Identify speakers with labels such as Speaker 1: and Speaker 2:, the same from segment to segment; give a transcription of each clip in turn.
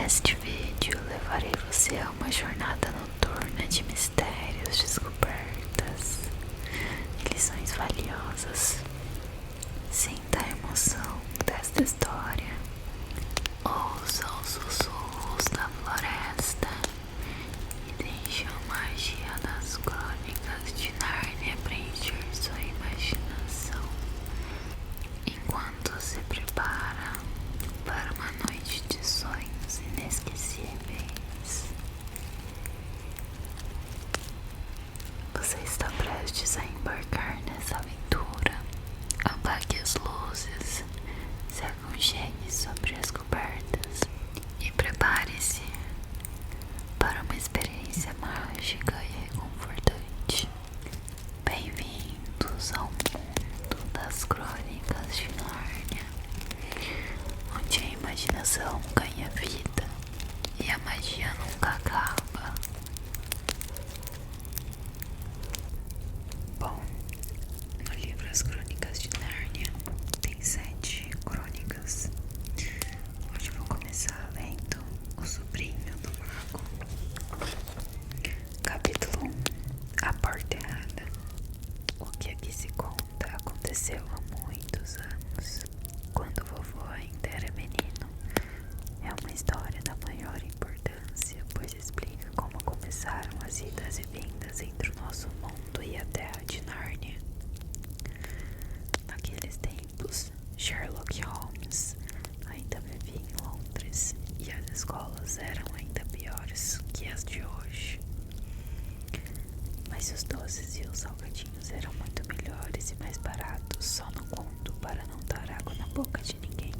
Speaker 1: Neste vídeo, levarei você a uma jornada noturna de mistérios, descobertas e lições valiosas. Sinta a emoção desta história, ouça os sussurros da floresta e deixe a magia das crônicas de Nárnia preencher sua imaginação. Enquanto se prepara para uma noite de sonhos inesquecíveis, você está prestes a embarcar nessa aventura. Apague as luzes, se aconchegue sobre as cobertas e prepare-se para uma experiência mágica e reconfortante. Bem-vindos ao mundo das crônicas de Nárnia, onde a imaginação ganha vida e a magia nunca acaba. Bom, no livro As Crônicas de Nárnia tem 7 crônicas. Hoje vou começar lendo O Sobrinho do Mago. Capítulo 1. A Porta Errada. O que aqui se conta aconteceu há muitos anos, quando o vovô ainda era menino. É uma história da maior importância, pois explica como começaram as idas e vindas entre o nosso mundo e a terra de Nárnia. Naqueles tempos, Sherlock Holmes ainda vivia em Londres e as escolas eram ainda piores que as de hoje. Mas os doces e os salgadinhos eram muito melhores e mais baratos, só no conto para não dar água na boca de ninguém.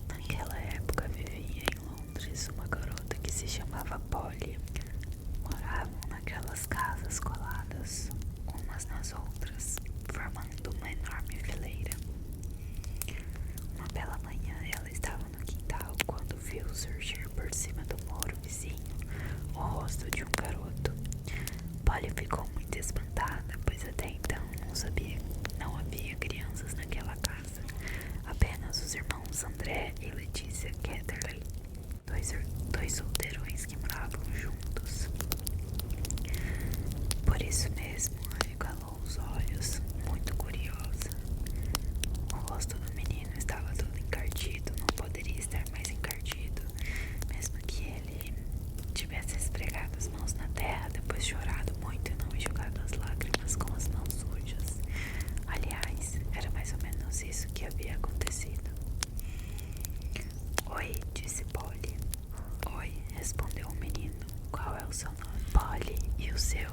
Speaker 1: Naquela época vivia em Londres uma garota que se chamava Polly. Moravam naquelas casas coladas, umas nas outras, formando uma enorme fileira. Uma bela manhã ela estava no quintal quando viu surgir por cima do muro vizinho o rosto de um garoto. Polly ficou muito espantada, pois até então não havia crianças naquela casa, apenas os irmãos André e Letícia Catherley, dois solteirões que moravam juntos. Por isso mesmo, arregalou os olhos, muito curiosa. O rosto do menino estava todo encardido, não poderia estar mais encardido, mesmo que ele tivesse esfregado as mãos na terra, depois chorado muito e não enxugado as lágrimas com as mãos sujas. Aliás, era mais ou menos isso que havia acontecido. Oi, disse Polly. Oi, respondeu o menino. Qual é o seu nome? Polly. E o seu?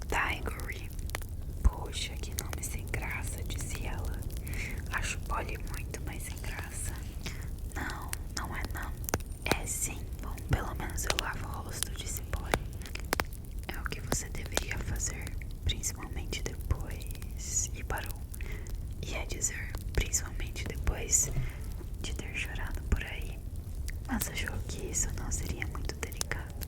Speaker 1: Diggory. Poxa, que nome sem graça, disse ela. Acho Polly muito mais sem graça. Não, não é não. É sim. Bom, pelo menos eu lavo o rosto, disse Polly. É o que você deveria fazer, principalmente depois. E parou. Ia dizer, principalmente depois de ter chorado por aí, mas achou que isso não seria muito delicado.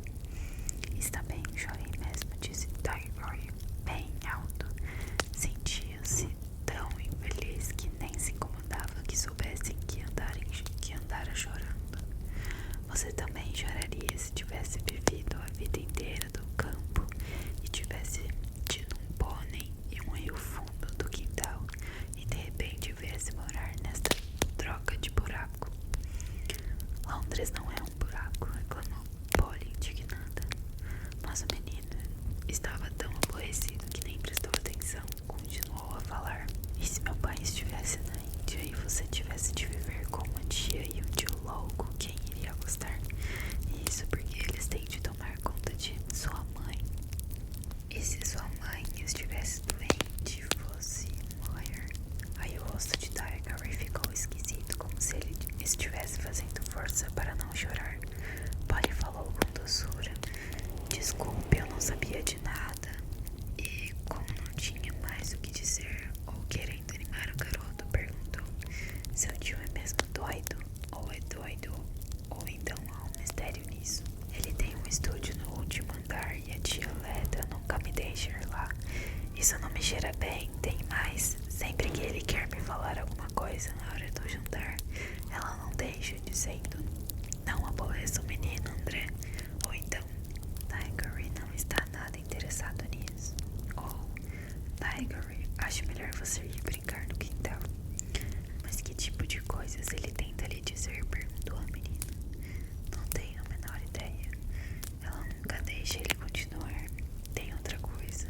Speaker 1: Está bem, chorei mesmo, disse Diggory, bem alto. Sentia-se tão infeliz que nem se incomodava que soubessem que andara chorando. Você também choraria se tivesse vivido a vida inteira do campo e tivesse tido um pônei e um rio fundo do quintal e de repente viesse morar nesta troca de buraco. Londres não é um buraco, reclamou Polly indignada. Mas o menino preencha dizendo: não aborreço o menino, André. Ou então: Tigre não está nada interessado nisso. Ou: Tigre, acho melhor você ir brincar no quintal. Mas que tipo de coisas ele tenta lhe dizer? Perguntou a menina. Não tenho a menor ideia. Ela nunca deixa ele continuar. Tem outra coisa.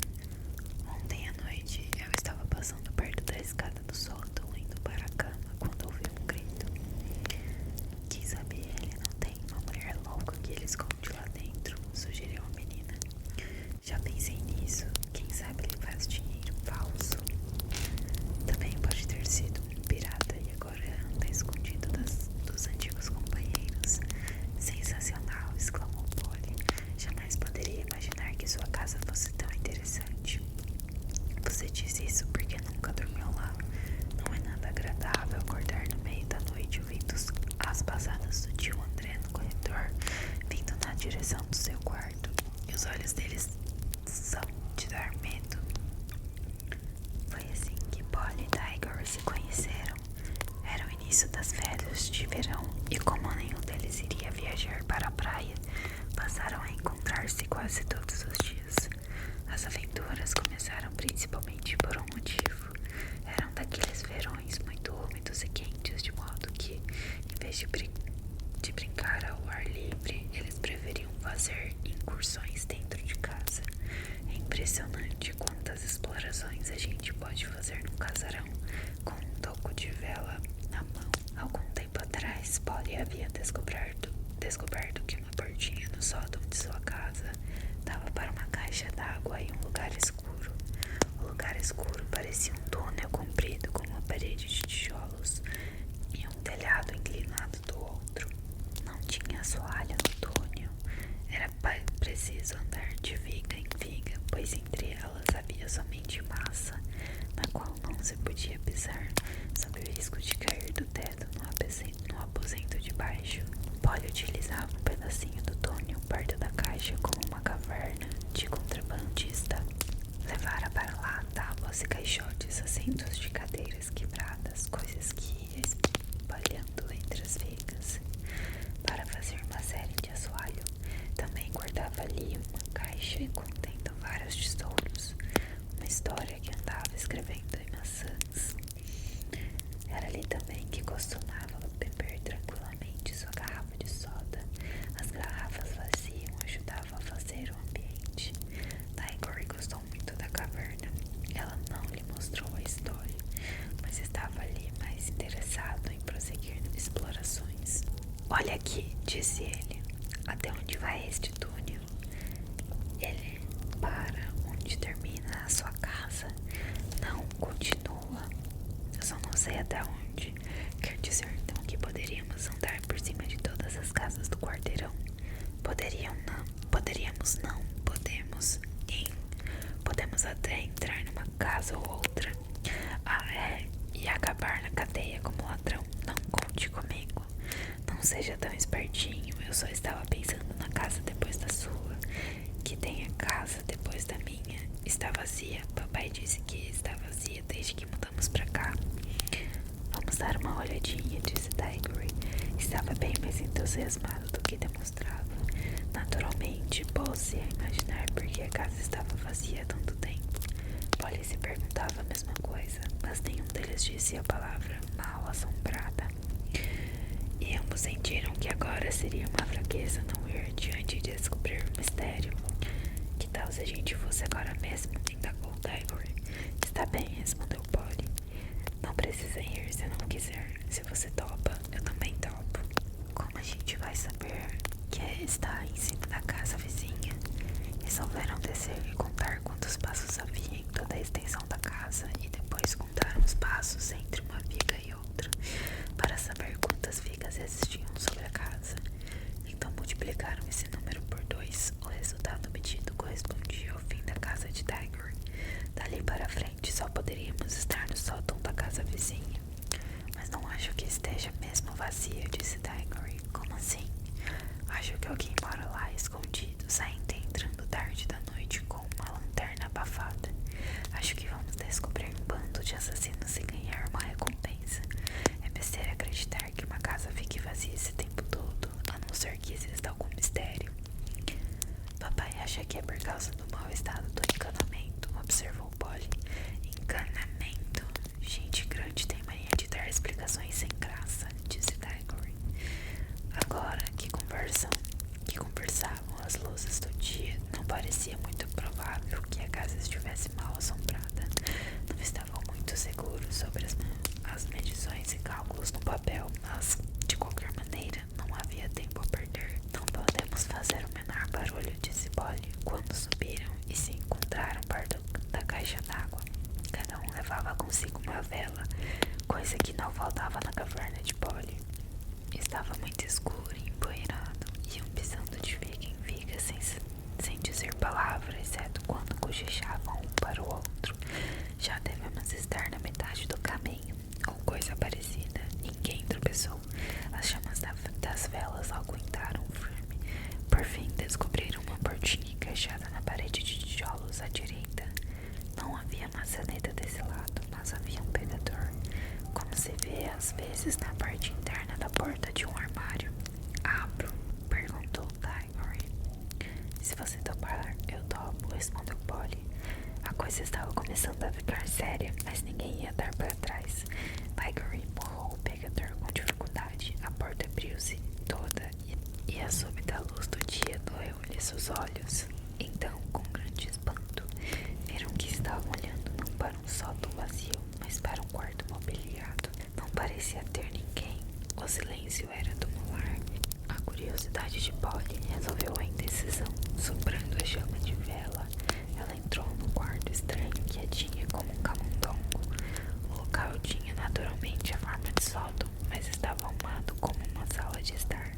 Speaker 1: Ontem à noite eu estava passando perto da escada do sótão, indo para a cama, quando ouvi um grito. Quem sabe ele não tem uma mulher louca que ele esconde lá dentro, sugeriu a menina. Já pensei nisso. Quem sabe ele faz dinheiro falso. Também pode ter sido um pirata e agora anda escondido dos antigos companheiros. Sensacional, exclamou Polly. Jamais poderia imaginar que sua casa fosse tão interessante. Você diz isso porque nunca dormiu lá. Não é nada agradável acordar no meio da noite ouvindo as passadas do tio André no corredor, vindo na direção do seu quarto. E os olhos deles são de dar medo. Foi assim que Polly e Tiger se conheceram. Era o início das férias de verão e como nenhum deles iria viajar para a praia, passaram a encontrar-se quase todos os dias. As aventuras começaram principalmente por um motivo. Eram daqueles verões muito úmidos e quentes, de modo que, em vez de brincar ao ar livre, eles preferiam fazer incursões dentro de casa. É impressionante quantas explorações a gente pode fazer num casarão com um toco de vela na mão. Algum tempo atrás, Polly havia descoberto que uma portinha no sótão de sua casa dava para uma caixa d'água e um lugar escuro. O lugar escuro parecia um túnel comprido com uma parede de tijolos e um telhado inclinado do outro. Não tinha assoalho no túnel. Era preciso andar de viga em viga, pois entre elas havia somente massa, na qual não se podia pisar, sob o risco de cair do teto no aposento de baixo. Polly utilizava um pedacinho do túnel perto da caixa como uma caverna de contrabandista. Levara para lá tábuas e caixotes, assentos de cadeiras quebradas, coisas que ia espalhando entre as vigas. Para fazer uma série de assoalho, também guardava ali uma caixa contendo vários tesouros, uma história que andava escrevendo em maçãs. Era ali também que costumava beber tranquilamente sua garrafa de soda. As garrafas vazias ajudavam a fazer o ambiente. Tigre gostou muito da caverna. Ela não lhe mostrou a história, mas estava ali mais interessado em prosseguir explorações. Olha aqui, disse ele. Até onde vai este túnel? Ele para onde termina a sua casa. Não continua. Eu só não sei até onde. Quer dizer então que poderíamos andar por cima de todas as casas do quarteirão? Podemos não. Podemos até entrar numa casa ou outra. Ah, é. E acabar na cadeia como ladrão. Não conte comigo. Não seja tão espertinho. Eu só estava pensando na casa depois da sua. Que tem a casa depois da minha. Está vazia. Papai disse que está vazia desde que mudamos pra cá. Vamos dar uma olhadinha, disse Tigre. Estava bem mais entusiasmado do que demonstrava. Naturalmente, pôs-se a imaginar por que a casa estava vazia há tanto tempo. Polly se perguntava a mesma coisa, mas nenhum deles disse a palavra mal assombrada. E ambos sentiram que agora seria uma fraqueza não ir adiante de descobrir o mistério. Que tal se a gente fosse agora mesmo? Indagou Tigre. Está bem, respondeu Polly. Não precisa ir se não quiser. Se você topa, eu também topo. Como a gente vai saber que está em cima da casa vizinha? Resolveram descer e contar quantos passos havia em toda a extensão da casa e depois contaram os passos entre uma viga e outra para saber quantas vigas existiam sobre a casa. Então multiplicaram esse número por 2. O resultado obtido correspondia ao fim da casa de Tigre. Dali para frente só poderíamos estar no sótão da casa vizinha. Mas não acho que esteja mesmo vazia, disse Tigre. Como assim? Acho que alguém mora lá escondido, saindo e entrando tarde da noite com uma lanterna abafada. Acho que vamos descobrir um bando de assassinos e ganhar uma recompensa. É besteira acreditar que uma casa fique vazia explicações sem graça, disse Diggory. Agora que conversavam as luzes do dia, não parecia muito provável que a casa estivesse mal assombrada. Não estavam muito seguros sobre as medições e cálculos no papel, mas, de qualquer maneira, não havia tempo a perder. Não podemos fazer o menor barulho, disse Polly, quando subiram e se encontraram perto da caixa d'água. Cada um levava consigo uma vela, coisa que não faltava na caverna de Polly. Estava muito escuro e empoeirado, iam pisando de viga em viga sem dizer palavra, exceto quando cochichavam um para o outro. Já devemos estar na metade do caminho, ou coisa parecida. Ninguém tropeçou. As chamas das velas aguentaram firme. Por fim, descobriram uma portinha encaixada na parede de tijolos à direita. Não havia maçaneta desse lado, mas havia um pegador, como se vê às vezes na parte interna da porta de um armário. Abro? Perguntou Diggory. Se você topar, eu topo, respondeu Polly. A coisa estava começando a ficar séria, mas ninguém ia dar para trás. Diggory empurrou o pegador com dificuldade. A porta abriu-se toda e a súbita luz do dia doeu-lhes os olhos. Então, com grande espanto, viram que estavam olhando não para um sótão vazio, mas para um quarto mobiliado. Não parecia ter ninguém. O silêncio era tumular. A curiosidade de Polly resolveu a indecisão. Soprando a chama de vela, ela entrou no quarto estranho, quietinha como um camundongo. O local tinha naturalmente a forma de sótão, mas estava arrumado como uma sala de estar.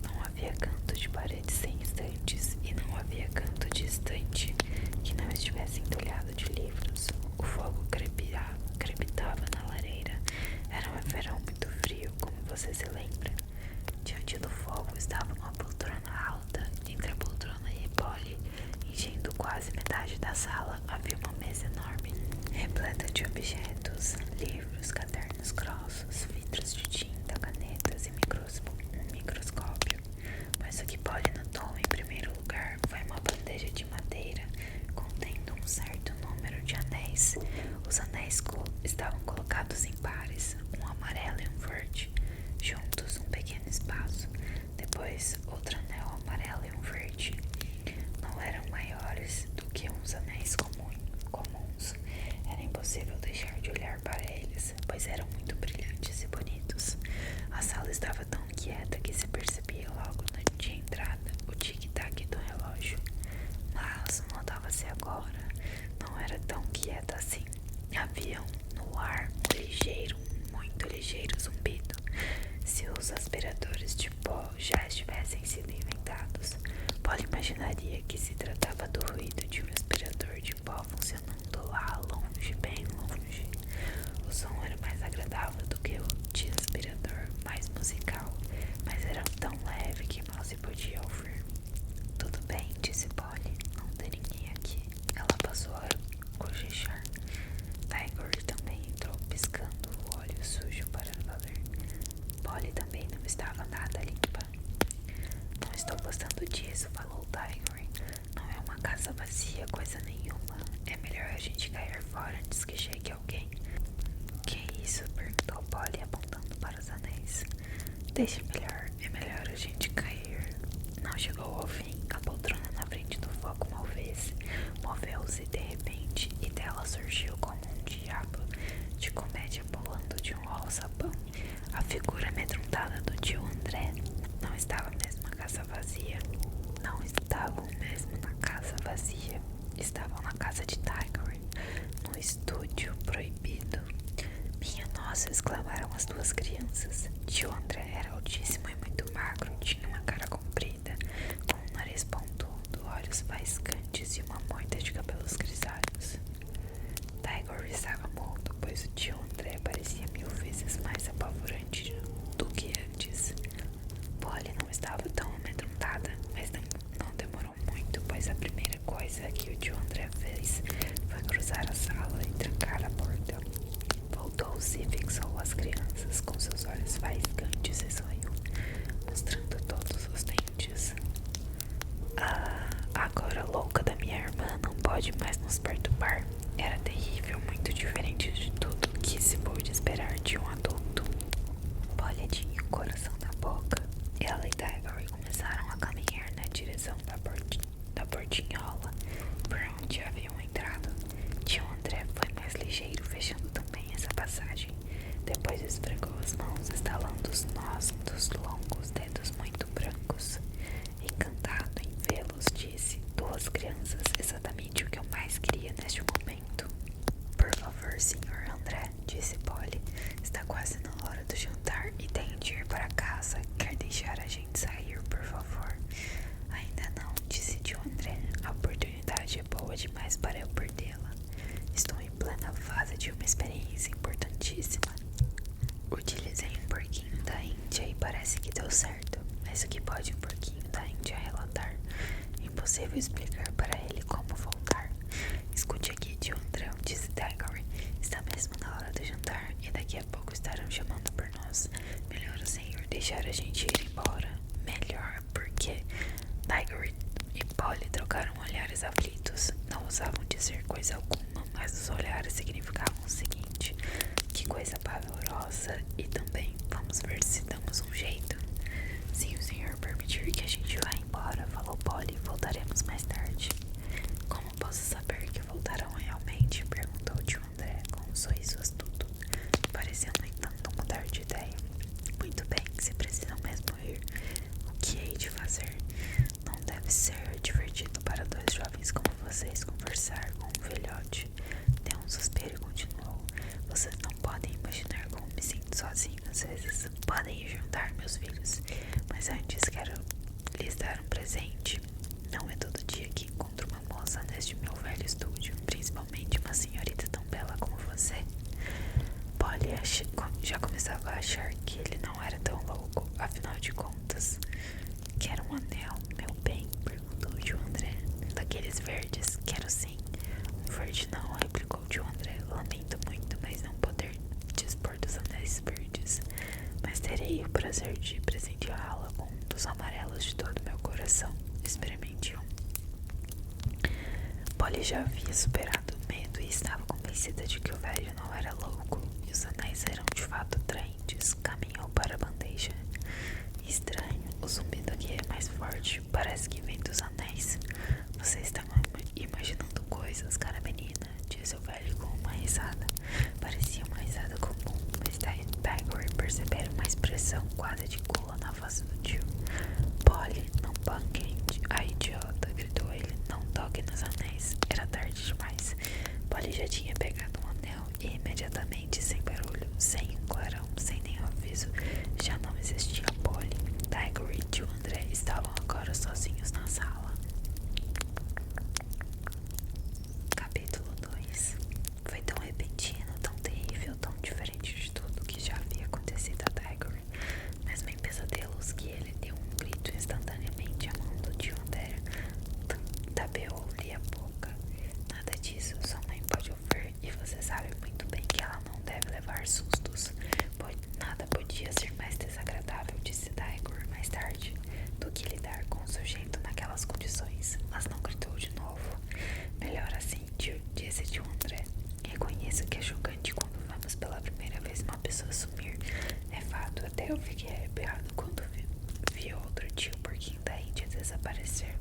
Speaker 1: Não havia canto de parede sem estantes, e não havia canto de estante que não estivesse entulhado de livros. O fogo crepitava na lareira. Era um verão muito frio, como você se lembra. Diante do fogo estava uma poltrona alta. Entre a poltrona e Polly, enchendo quase metade da sala, havia uma mesa enorme, repleta de objetos, livros, cadernos grossos, vidros de tinta, canetas e microscópio. Mas o que Polly notou em primeiro lugar foi uma bandeja de madeira contendo um certo número de anéis. Os anéis estavam colocados em pares, um amarelo e um verde, juntos um pequeno espaço. Depois, outro anel amarelo e um verde. Não eram maiores do que uns anéis comuns. Era impossível deixar de olhar para eles, pois eram muito brilhantes e bonitos. A sala estava tão quieta que se percebia logo de entrada o tic-tac do relógio. Mas, notava-se agora, não era tão quieta assim. Havia no ar muito ligeiro zumbido. Se os aspiradores de pó já tivessem sido inventados, Polly imaginaria que se tratava do ruído de um aspirador de pó funcionando lá longe, bem longe. O som era mais agradável do que o de aspirador, mais musical, mas era tão leve que mal se podia ouvir. Tudo bem, disse Polly, não tem ninguém aqui. Ela passou a cochichar. Diggory também entrou piscando o olho sujo para valer. Polly também não estava nada limpa. Não estou gostando disso, falou Diggory. Não é uma casa vazia, coisa nenhuma. É melhor a gente cair fora antes que chegue alguém. Que isso? Perguntou Polly, apontando para os anéis. É melhor a gente cair. Não chegou ao fim. A poltrona na frente do fogo moveu-se de repente e dela surgiu como um diabo de comédia pulando de um alçapão. A figura amedrontada do tio André. Não estavam mesmo na casa vazia. Estavam na casa de Diggory, no estúdio proibido. Minha nossa, exclamaram as duas crianças. Tio André era altíssimo e muito magro, tinha uma cara comprida, com um nariz pontudo, olhos faiscantes e uma moita de cabelos grisalhos. Diggory estava mudo, pois o tio André parecia 1000 vezes mais apavorante do que antes. Polly não estava tão amedrontada, mas não demorou muito, pois a primeira coisa que o tio André fez foi cruzar a sala e trancar a porta. Voltou-se e fixou as crianças com seus olhos faiscantes e sorriu, mostrando todos os dentes. Agora louca da minha irmã não pode mais nos perturbar. Era terrível, muito diferente de tudo que se pôde esperar de um parece que deu certo, mas o que pode um porquinho da Índia relatar? Impossível explicar para ele como voltar. Escute aqui, tio André, disse Diggory. Está mesmo na hora do jantar e daqui a pouco estarão chamando por nós. Melhor o senhor deixar a gente ir embora. Melhor, porque Diggory e Polly trocaram olhares aflitos. Não ousavam dizer coisa alguma, mas os olhares significavam o seguinte: que coisa pavorosa, e também vamos ver se damos um jeito. Se o senhor permitir que a gente vá embora, falou Polly, voltaremos mais tarde. Como posso saber que voltarão realmente? Perguntou o tio André com um sorriso astuto, parecendo no entanto mudar de ideia. Muito bem, se precisam mesmo ir, o que hei de fazer? Não deve ser divertido para dois jovens como vocês conversar com um velhote. Deu um suspiro e continuou. Vocês não podem imaginar como me sinto sozinho às vezes. Podem ir jantar, meus filhos, mas antes quero lhes dar um presente. Não é todo dia que encontro uma moça neste meu velho estúdio, principalmente uma senhorita tão bela como você. Polly já começava a achar que ele não era tão louco, afinal de contas. Quer um anel, meu bem? Perguntou o tio André. Daqueles verdes? Quero sim. Um verde não, replicou o tio André. Lamento muito, mas não poder dispor dos anéis verdes. Mas terei o prazer de presenteá-la com um dos amarelos de todo meu coração. Experimente um. Polly já havia superado o medo e estava convencida de que o velho não era louco e os anéis eram de fato atraentes. Caminhou para a bandeja. Estranho, o zumbido aqui é mais forte. Parece que vem dos anéis. Você está imaginando coisas, cara menina, disse o velho com uma risada. Parecia uma risada comum, mas Diggory perceberam uma expressão quase de gula na face do tio. Polly, não banque a idiota, gritou ele. Não toque nos anéis. Era tarde demais. Polly já tinha pegado um anel e imediatamente, sem barulho, sem um clarão, sem nenhum aviso, já não existia Polly. Diggory e tio André estavam agora sozinhos na sala. Capítulo 2. Foi tão repentino, tão terrível, tão diferente de tudo que já havia acontecido a Diggory, mesmo em pesadelos, que ele deu um grito instantaneamente. A mão do tio André tapeou-lhe a boca. Nada disso, sua mãe pode ouvir e você sabe muito bem que ela não deve levar sustos. Nada podia ser mais desagradável, disse Diggory mais tarde, do que lidar com o sujeito naquelas condições, mas não gritou de novo. Melhor assim, tio, disse tio André. Reconheço que é chocante quando vemos pela primeira vez uma pessoa sumir. É fato, até eu fiquei arrepiado quando vi outro tio porquinho da Índia desaparecer.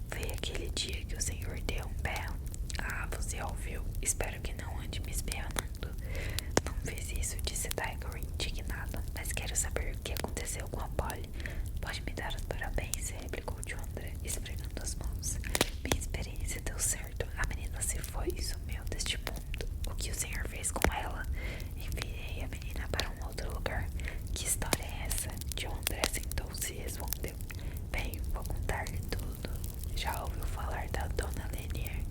Speaker 1: Foi aquele dia que o senhor deu um berro. Ah, você ouviu? Espero que não ande me espionando. Não fiz isso, disse Diggory indignado, mas quero saber o que aconteceu com a Polly. Pode me dar os parabéns, replicou o tio André, esfregando as mãos. Minha experiência deu certo. A menina se foi e sumiu deste mundo. O que o senhor fez com ela? Enviei a menina para um outro lugar. Que história é essa? Tio André sentou-se e respondeu. Bem, vou contar-lhe tudo. Já ouviu falar da dona Lenier?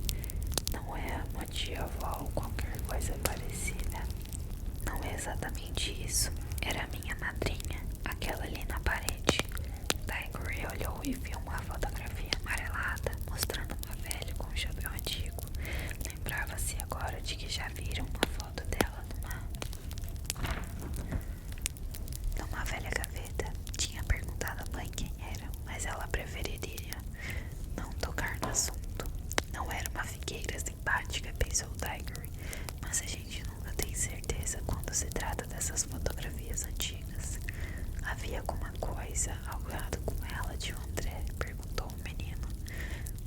Speaker 1: Não é uma tia-avó ou qualquer coisa parecida? Não é exatamente isso. Era minha madrinha, aquela ali na parede. Diggory olhou e viu uma fotografia amarelada, mostrando uma velha com um chapéu antigo. Lembrava-se agora de que já viram uma foto dela numa velha gaveta. Tinha perguntado à mãe quem era, mas ela preferiria não tocar no assunto. Não era uma figueira simpática, pensou Diggory, mas a gente nunca tem certeza quando se trata dessas fotografias antigas. Havia alguma coisa ao lado com ela, tio André? Perguntou o menino.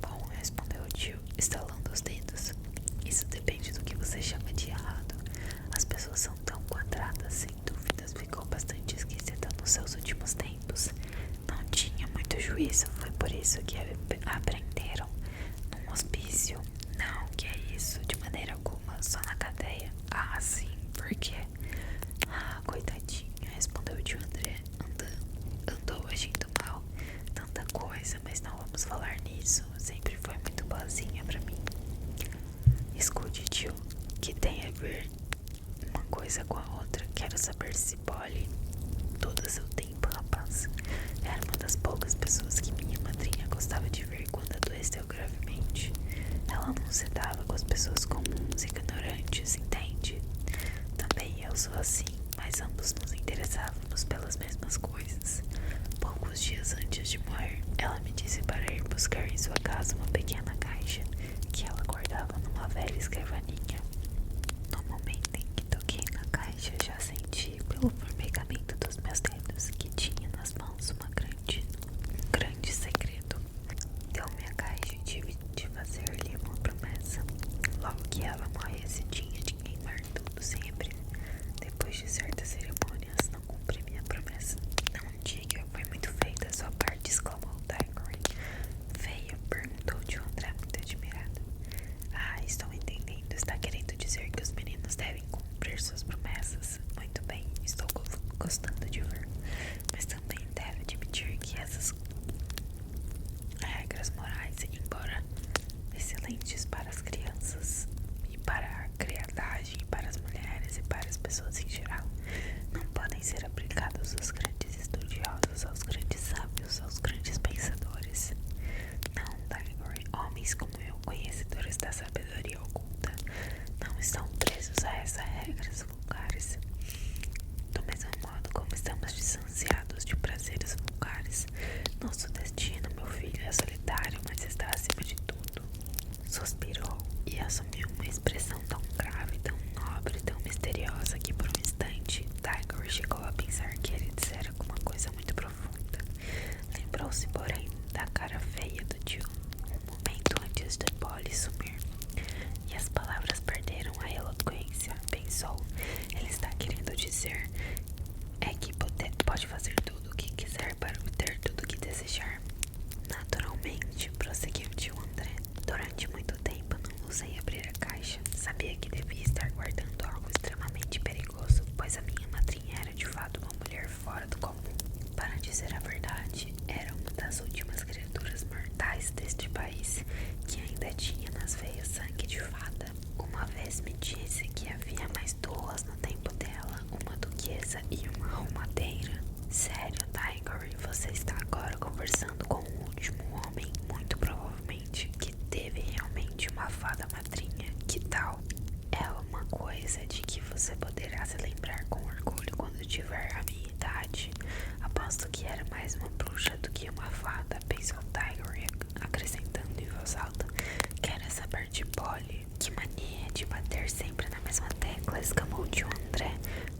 Speaker 1: Bom, respondeu o tio, estalando os dedos. Isso depende do que você chama de errado. As pessoas são tão quadradas, sem dúvidas. Ficou bastante esquisita nos seus últimos tempos. Não tinha muito juízo, foi por isso que a prenderam num hospício. Não, que é isso, de maneira alguma, só na cadeia. Ah, sim, por quê? Ah, coitadinha, respondeu o tio André, andou agindo mal. Tanta coisa, mas não vamos falar nisso. Sempre foi muito boazinha pra mim. Escute, tio, que tem a ver uma coisa com a outra. Quero saber se Polly, todo seu tempo, rapaz, criança. Era uma das poucas pessoas que minha madrinha gostava de ver quando adoeceu gravemente. Ela não se dava com as pessoas comuns e ignorantes, entende? Também eu sou assim, mas ambos nos interessávamos pelas mesmas coisas. Poucos dias antes de morrer, ela me disse para ir buscar em sua casa uma pequena caixa que ela guardava numa velha escrivaninha. No momento em que toquei na caixa, já senti pelo formigamento dos meus dedos que tinha nas mãos um grande segredo. Deu-me a caixa e tive de fazer-lhe uma promessa. Logo que ela morresse, tinha de queimar tudo sempre. Depois de certas cerimônias, não cumpri minha promessa. Não diga, foi muito feia da sua parte, exclamou Daigory. Feia? Perguntou Tio André, muito admirado. Ah, estou entendendo. Está querendo dizer que os meninos devem cumprir suas promessas. Muito bem, estou gostando de ver. Mas também deve admitir que essas regras morais, embora excelentes para as crianças e para a criadagem, para as mulheres e para as pessoas em geral, não podem ser aplicadas aos grandes estudiosos, aos grandes sábios, aos grandes pensadores. Não, Daigory, homens como eu, conhecedores da sabedoria oculta, não estão presos a essas regras vulgares. Do mesmo modo como estamos distanciados de prazeres vulgares, nosso destino, meu filho, é solitário, mas está acima de tudo. Suspirou e assumiu uma expressão tão grave, tão nobre, tão misteriosa que por um instante Daigory chegou a pensar que ele dissera alguma coisa muito profunda. Lembrou-se, porém, da cara feia do tio um momento antes de Polly sumir, e as palavras perderam a eloquência. Pensou, ele está querendo dizer é que pode fazer tudo o que quiser para obter tudo o que desejar. Naturalmente, prosseguiu tio André, durante muito tempo não ousei abrir a caixa. Sabia que devia estar guardando algo extremamente perigoso, pois a minha madrinha era de fato uma mulher fora do comum. Para dizer a verdade, era uma das últimas criaturas mortais deste país que ainda tinha nas veias sangue de fada. Uma vez me disse que havia mais duas no tempo dela, uma duquesa e uma arrumadeira. Sério, Daigory, você está agora conversando com o último homem, muito provavelmente, que teve realmente uma fada madrinha. Que tal? É uma coisa de que você poderá se lembrar com orgulho quando tiver a minha idade. Aposto que era mais uma bruxa do que uma fada, pensou Daigory, acrescentando em voz alta. Quer saber de Polly? Que mania de bater sempre na mesma tecla, exclamou tio André,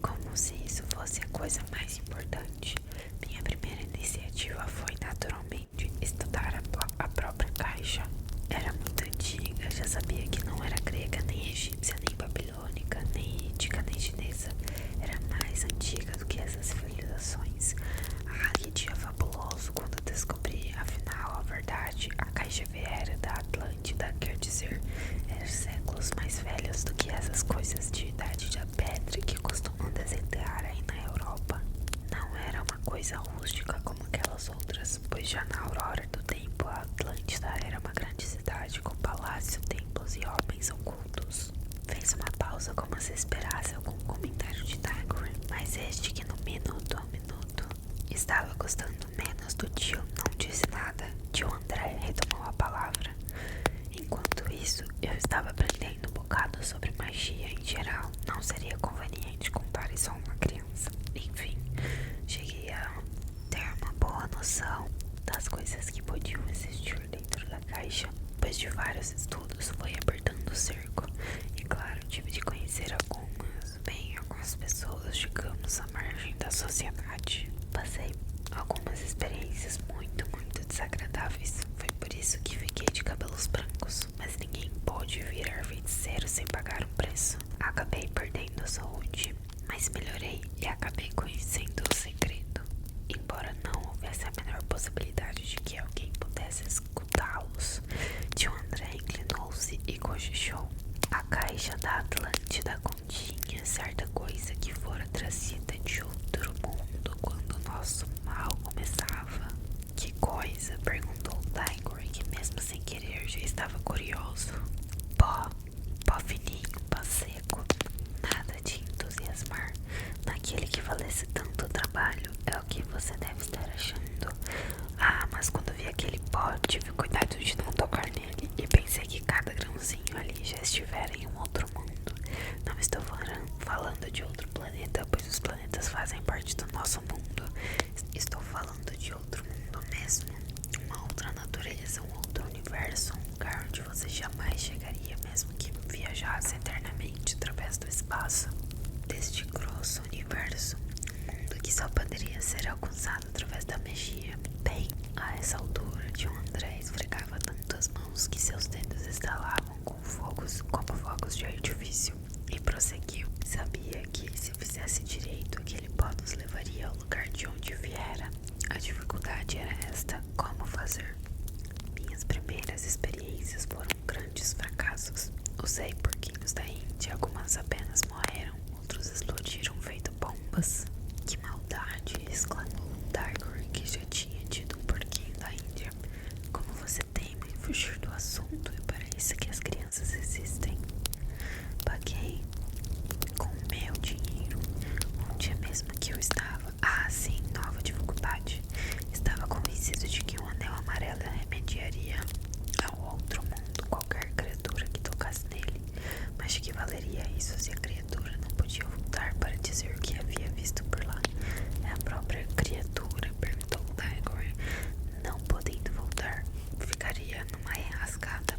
Speaker 1: como se isso fosse a coisa mais importante. Minha primeira iniciativa foi, naturalmente, estudar a própria caixa. Era muito antiga, já sabia que não era grega, nem egípcia, nem babilônica, nem ítica, nem chinesa. Era mais antiga do que essas civilizações. Ah, que dia fabuloso quando descobri, afinal, a verdade. A caixa viera da Atlântida, quer dizer, era séculos mais velhos do que essas coisas de idade da pedra que costumam desenterrar aí na Europa. Não era uma coisa rústica como aquelas outras, pois já na aurora do tempo a Atlântida era uma grande cidade com palácio, templos e homens ocultos. Fez uma pausa como se esperasse algum comentário de Daigory, mas este que no minuto a minuto estava gostando menos do tio não disse nada. Tio André retomou a palavra. Enquanto isso, eu estava aprendendo um bocado sobre magia em geral. Não seria conveniente contar isso a uma criança. Enfim, cheguei a ter uma boa noção das coisas que podiam existir dentro da caixa, pois de vários estudos foi apertando o cerco. E claro, tive de conhecer algumas pessoas, digamos, à margem da sociedade. Passei algumas experiências muito desagradáveis. Foi por isso que fiquei de cabelos brancos, mas ninguém pode virar feiticeiro sem pagar um preço. Acabei perdendo a saúde, mas melhorei e acabei conhecendo o segredo. Embora não houvesse a menor possibilidade de que alguém pudesse escutá-los, tio André inclinou-se e cochichou. A caixa da Atlântida continha certa coisa que fora trazida de outro mundo quando o nosso mal começava. Que coisa? Perguntou Daigory, que mesmo sem querer já estava curioso. Pó fininho, pó seco. Nada de entusiasmar naquele que valesse tanto trabalho. É o que você deve estar achando. Ah, mas quando vi aquele pó, tive cuidado de não tocar nele e pensei que cada grãozinho ali já estivera em um outro mundo. Não estou falando de outro planeta, pois os planetas fazem parte do nosso mundo. Estou falando de outro mundo mesmo. Uma outra natureza, um outro universo, um lugar onde você jamais chegaria, mesmo que viajasse eternamente através do espaço. Deste grosso universo, um mundo que só poderia ser alcançado através da magia. Bem, a essa altura, Tio André esfregava tanto as mãos que seus dedos estalavam como fogos de artifício. E prosseguiu. Sabia que se fizesse direito, aquele pó nos levaria ao lugar de onde viera. A dificuldade era esta: como fazer? Minhas primeiras experiências foram grandes fracassos. Usei porquinhos da Índia, algumas apenas morreram, outros explodiram feito bombas. Que maldade! Exclamou Tiger, que já tinha tido um porquinho da Índia. Como você teima em fugir do assunto? É para isso que as crianças existem. Paguei com o meu dinheiro. Onde é mesmo que eu estava? Ah, sim, nova dificuldade. Estava convencido de que um anel amarelo remediaria ao outro mundo qualquer criatura que tocasse nele. Mas de que valeria isso se a criatura não podia voltar para dizer o que havia visto por lá? É a própria criatura, perguntou Tiger. Não podendo voltar, ficaria numa enrascada.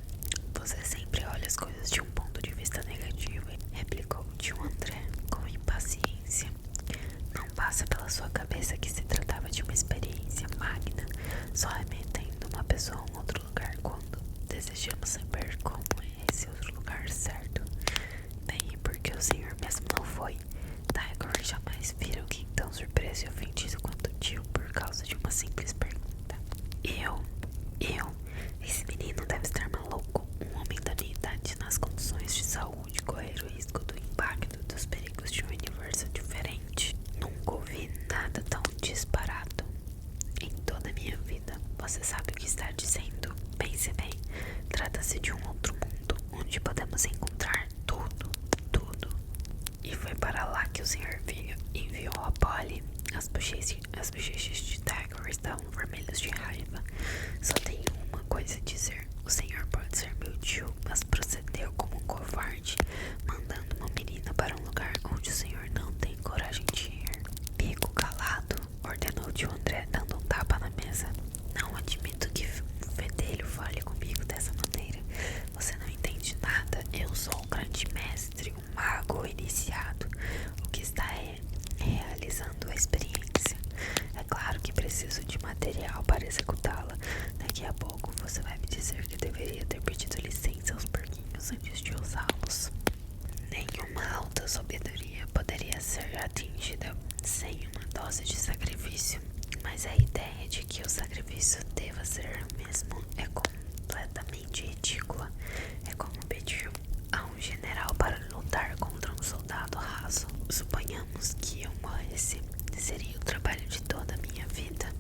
Speaker 1: Você sempre olha as coisas de um ponto de vista negativo, replicou o tio André com impaciência. Não passa pela sua cabeça que se tratava de uma experiência magna, só remetendo uma pessoa a um outro lugar quando desejamos saber como é esse outro lugar, certo? Bem, porque o senhor mesmo não foi. Tiger jamais vira alguém tão surpreso e ofendido quanto o tio por causa de uma simples pergunta. Esse menino deve estar maluco. Um homem da minha idade, nas condições de saúde, correr o risco do impacto dos perigos de um universo diferente. Nunca ouvi nada tão disparado em toda a minha vida. Você sabe o que está dizendo? Pense bem, trata-se de um outro mundo onde podemos encontrar tudo. E foi para lá que o senhor enviou a Polly. As bochechas de Tiger estavam vermelhas de raiva. Só tenho uma coisa a dizer. O senhor pode ser meu tio, mas procedeu como um covarde, mandando uma menina para um lugar onde o senhor não tem coragem de ir. Fico calado, ordenou o tio André, dando um tapa na mesa. Não admito que um fedelho fale comigo dessa maneira. Você não entende nada. Eu sou um grande mestre, um mago iniciado, o que está realizando a experiência. É claro que preciso de material para executá-la. Daqui a pouco você vai me dizer que deveria ter pedido licença aos porquinhos antes de usá-los. Nenhuma alta sabedoria poderia ser atingida sem uma dose de sacrifício, mas a ideia de que o sacrifício deva ser o mesmo é completamente ridícula. É como pedir a um general para lutar contra um soldado raso. Suponhamos que eu morresse, seria o trabalho de toda a minha vida.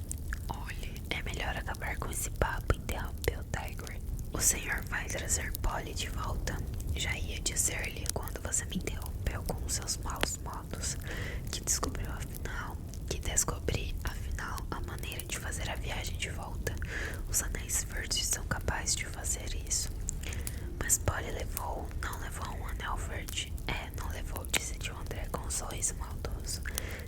Speaker 1: Olhe, é melhor acabar com esse papo, interrompeu Tiger. O senhor vai trazer Polly de volta? Já ia dizer-lhe quando você me interrompeu com os seus maus modos, que descobri afinal a maneira de fazer a viagem de volta. Os anéis verdes são capazes de fazer isso. Mas Polly não levou um anel verde? Não levou, disse tio André com um sorriso maldoso.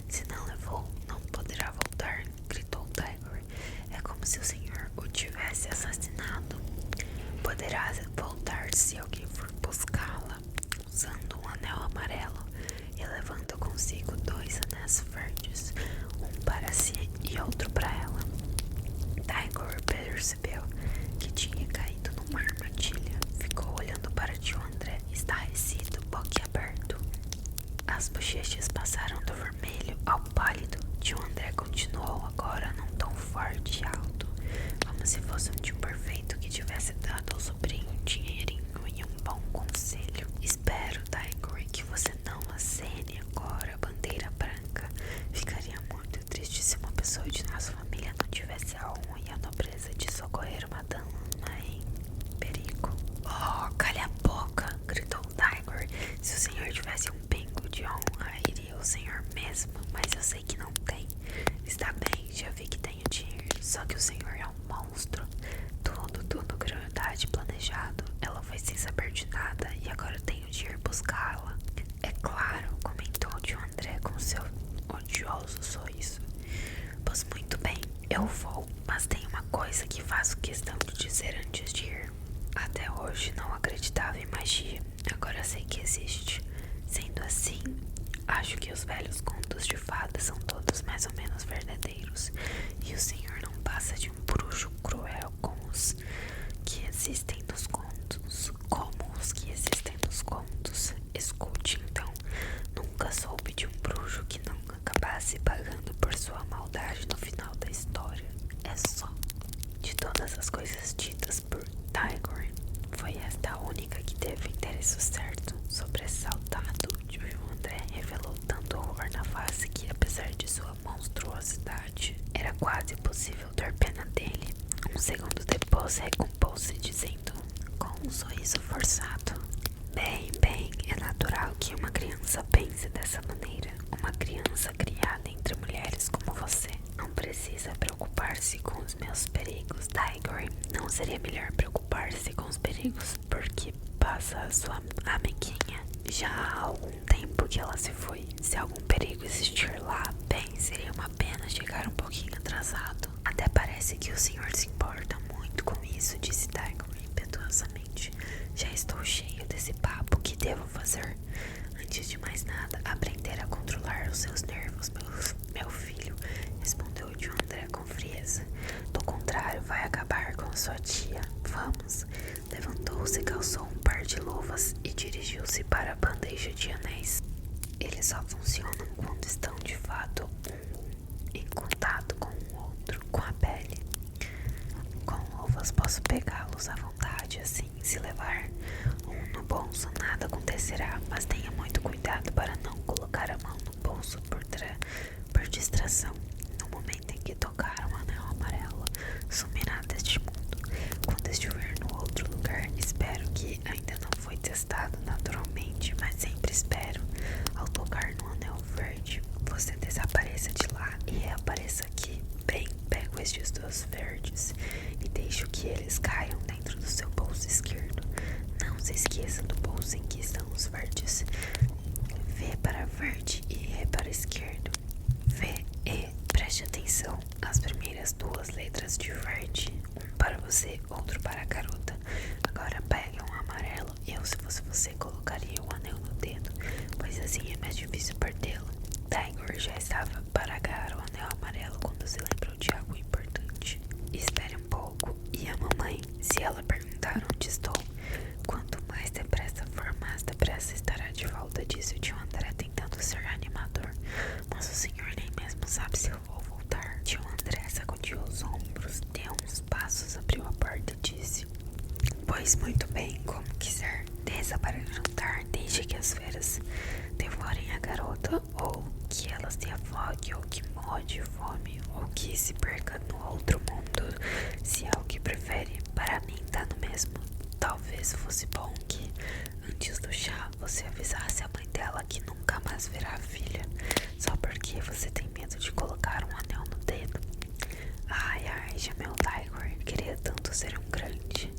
Speaker 1: Se não levou, não poderá voltar, gritou Tiger. É como se o senhor o tivesse assassinado. Poderá voltar se alguém for buscá-la, usando um anel amarelo e levando consigo 2 anéis verdes, um para si e outro para ela. Tiger percebeu que tinha caído numa armadilha. Ficou olhando para tio André, estarrecido, boquiaberto. As bochechas passaram do vermelho ao pálido. Tio André continuou agora num tom forte e alto, como se fosse um tio perfeito que tivesse dado ao sobrinho um dinheirinho e um bom conselho. Espero, Tiger, que você não acene agora a bandeira branca. Ficaria muito triste se uma pessoa de nossa família não tivesse a honra e a nobreza de socorrer uma dama em perigo. Oh, calha a boca, gritou Tiger. Se o senhor tivesse um pingo de honra, iria o senhor mesmo, mas eu sei que não tem. Está eu vou, mas tem uma coisa que faço questão de dizer antes de ir. Até hoje não acreditava em magia, agora sei que existe. Sendo assim, acho que os velhos contos de fadas são todos mais ou menos verdadeiros. E o senhor não passa de um bruxo cruel como os que existem nos contos. Escute então, nunca soube de um bruxo que não acabasse pagando por sua maldade no final da história. É só. De todas as coisas ditas por Tyrion, foi esta a única que teve interesse certo. Sobressaltado, o André revelou tanto horror na face que, apesar de sua monstruosidade, era quase possível ter pena dele. Um segundo depois recompôs-se, dizendo, com um sorriso forçado: bem, é natural que uma criança pense dessa maneira. Uma criança criada entre mulheres como você não precisa preocupar-se com os meus perigos, Tiger. Não seria melhor preocupar-se com os perigos porque passa a sua amiguinha? Já há algum tempo que ela se foi. Se algum perigo existir lá, bem, seria uma pena chegar um pouquinho atrasado. Até parece que o senhor se importa muito com isso, disse Tiger impetuosamente. Já estou cheio desse papo. Que devo fazer? Antes de mais nada, aprender a controlar os seus nervos, meu filho, respondeu John André com frieza. Do contrário, vai acabar com sua tia. Vamos. Levantou-se, calçou um par de luvas e dirigiu-se para a bandeja de anéis. Eles só funcionam quando estão de fato em contato com o outro, com a pele. Com luvas posso pegá-los à vontade, assim, se levar um no bolso nada acontecerá, mas tenha muito cuidado para não colocar a mão no bolso por distração. No momento em que tocar um anel amarelo, sumirá deste mundo. Quando estiver no outro lugar, espero que ainda não foi testado naturalmente, mas sempre espero. Ao tocar no anel verde, você desapareça de lá e reapareça aqui. Bem, pego estes dois verdes e deixo que eles caiam dentro do seu bolso esquerdo. Não se esqueça do bolso em que estão os verdes. V para verde e E para esquerdo. V, E, preste atenção. As primeiras duas letras de verde, um para você, outro para a garota. Agora pegue um amarelo. Eu, se fosse você, colocaria o anel no dedo, pois assim é mais difícil perdê-lo. Tiger já estava para agarrar o anel amarelo quando se lembrou de algo importante. Espere um pouco. E a mamãe? Se ela perguntar onde estou, quanto mais depressa for, mais depressa estará de volta, disse o tio André, tentando ser animador. Mas o senhor nem mesmo sabe se eu vou voltar. Tio André sacudiu os ombros, deu uns passos, abriu a porta e disse: pois muito bem, como quiser. Desça para jantar, deixe que as feras devorem a garota, ou que ela se afogue, ou que morra de fome, ou que se perca no outro mundo, se é o que prefere. Para mim tá no mesmo. Talvez fosse bom que, antes do chá, você avisasse a mãe dela que nunca mais verá a filha, só porque você tem medo de colocar um anel no dedo. Ai, gemeu Tiger, queria tanto ser um grande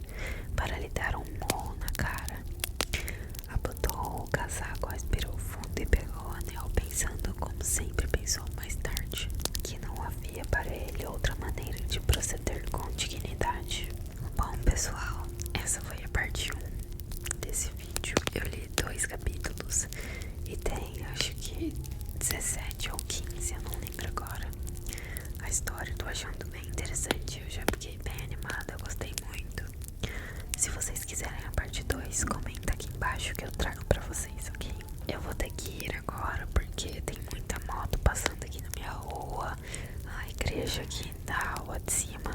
Speaker 1: para lhe dar um murro na cara. Abotoou o casaco, aspirou fundo e pegou o anel, pensando, como sempre pensou mais tarde, que não havia para ele outra maneira de proceder com dignidade. Bom, pessoal, essa foi a parte 1 desse vídeo. Eu li 2 capítulos e tem, acho que 17 ou 15, eu não lembro agora. A história eu tô achando bem interessante, eu já fiquei bem animada, eu gostei muito. Se vocês quiserem a parte 2, comenta aqui embaixo que eu trago pra vocês, ok? Eu vou ter que ir agora porque tem muita moto passando aqui na minha rua. A igreja aqui da rua de cima